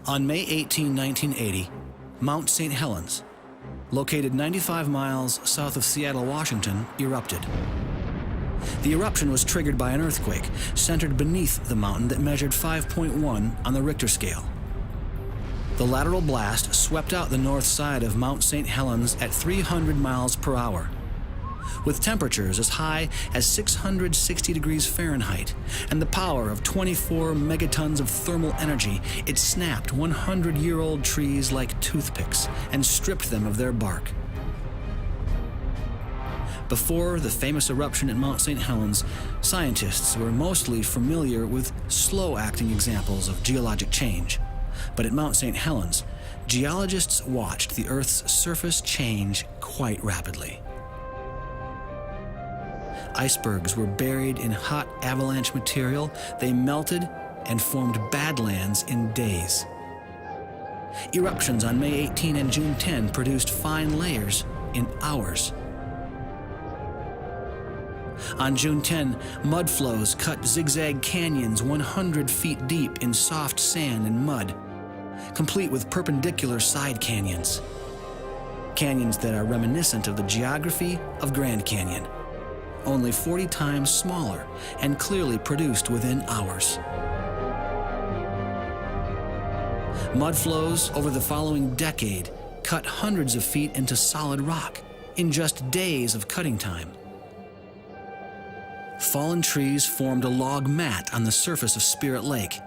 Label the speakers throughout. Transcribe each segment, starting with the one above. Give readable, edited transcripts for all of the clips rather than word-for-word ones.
Speaker 1: On May 18, 1980, Mount St. Helens, located 95 miles south of Seattle, Washington, erupted. The eruption was triggered by an earthquake centered beneath the mountain that measured 5.1 on the Richter scale. The lateral blast swept out the north side of Mount St. Helens at 300 miles per hour. With temperatures as high as 660 degrees Fahrenheit and the power of 24 megatons of thermal energy, it snapped 100-year-old trees like toothpicks and stripped them of their bark. Before the famous eruption at Mount St. Helens, scientists were mostly familiar with slow-acting examples of geologic change. But at Mount St. Helens, geologists watched the Earth's surface change quite rapidly. Icebergs were buried in hot avalanche material. They melted and formed badlands in days. Eruptions on May 18 and June 10 produced fine layers in hours. On June 10, mud flows cut zigzag canyons 100 feet deep in soft sand and mud, complete with perpendicular side canyons. Canyons that are reminiscent of the geography of Grand Canyon, only 40 times smaller and clearly produced within hours. Mud flows over the following decade cut hundreds of feet into solid rock in just days of cutting time. Fallen trees formed a log mat on the surface of Spirit Lake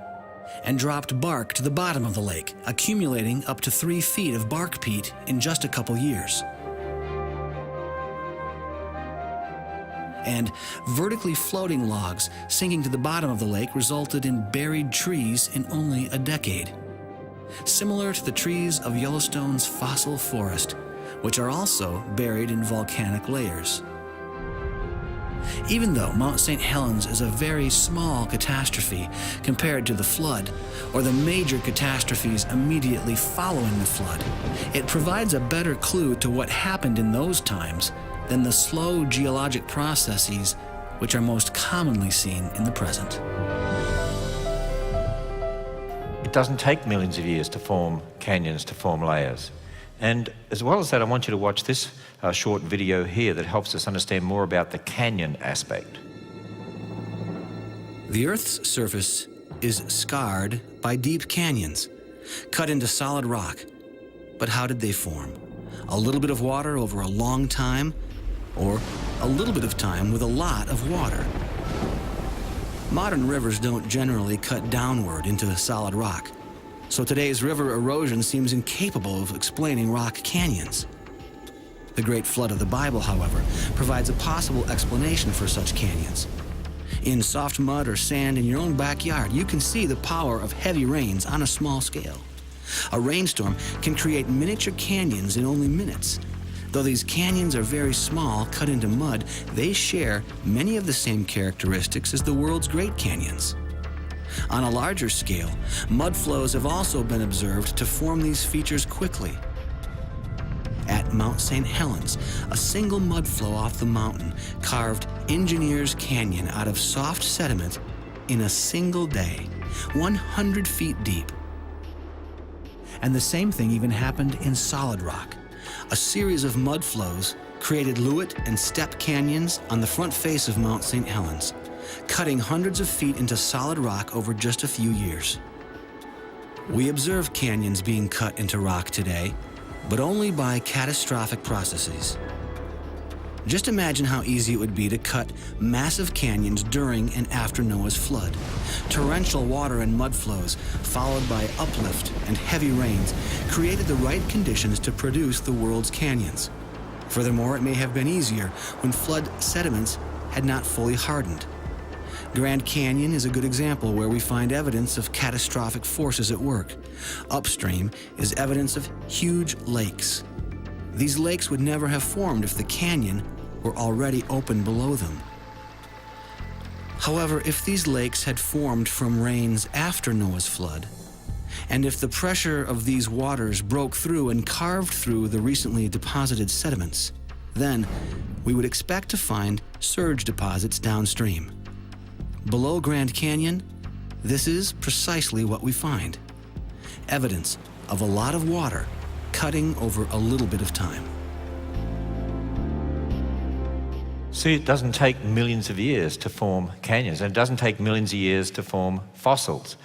Speaker 1: and dropped bark to the bottom of the lake, accumulating up to 3 feet of bark peat in just a couple years. And vertically floating logs sinking to the bottom of the lake resulted in buried trees in only a decade, similar to the trees of Yellowstone's fossil forest, which are also buried in volcanic layers. Even though Mount St. Helens is a very small catastrophe compared to the flood or the major catastrophes immediately following the flood, it provides a better clue to what happened in those times than the slow geologic processes which are most commonly seen in the present.
Speaker 2: It doesn't take millions of years to form canyons, to form layers. And as well as that, I want you to watch this short video here that helps us understand more about the canyon aspect.
Speaker 1: The Earth's surface is scarred by deep canyons, cut into solid rock. But how did they form? A little bit of water over a long time, or a little bit of time with a lot of water? Modern rivers don't generally cut downward into solid rock, so today's river erosion seems incapable of explaining rock canyons. The Great Flood of the Bible, however, provides a possible explanation for such canyons. In soft mud or sand in your own backyard, you can see the power of heavy rains on a small scale. A rainstorm can create miniature canyons in only minutes. Though these canyons are very small, cut into mud, they share many of the same characteristics as the world's great canyons. On a larger scale, mud flows have also been observed to form these features quickly. At Mount St. Helens, a single mud flow off the mountain carved Engineer's Canyon out of soft sediment in a single day, 100 feet deep. And the same thing even happened in solid rock. A series of mud flows created Lewitt and Step canyons on the front face of Mount St. Helens, cutting hundreds of feet into solid rock over just a few years. We observe canyons being cut into rock today, but only by catastrophic processes. Just imagine how easy it would be to cut massive canyons during and after Noah's flood. Torrential water and mud flows, followed by uplift and heavy rains, created the right conditions to produce the world's canyons. Furthermore, it may have been easier when flood sediments had not fully hardened. Grand Canyon is a good example where we find evidence of catastrophic forces at work. Upstream is evidence of huge lakes. These lakes would never have formed if the canyon were already open below them. However, if these lakes had formed from rains after Noah's flood, and if the pressure of these waters broke through and carved through the recently deposited sediments, then we would expect to find surge deposits downstream. Below Grand Canyon, this is precisely what we find. evidence of a lot of water cutting over a little bit of time.
Speaker 2: See, it doesn't take millions of years to form canyons, and it doesn't take millions of years to form fossils.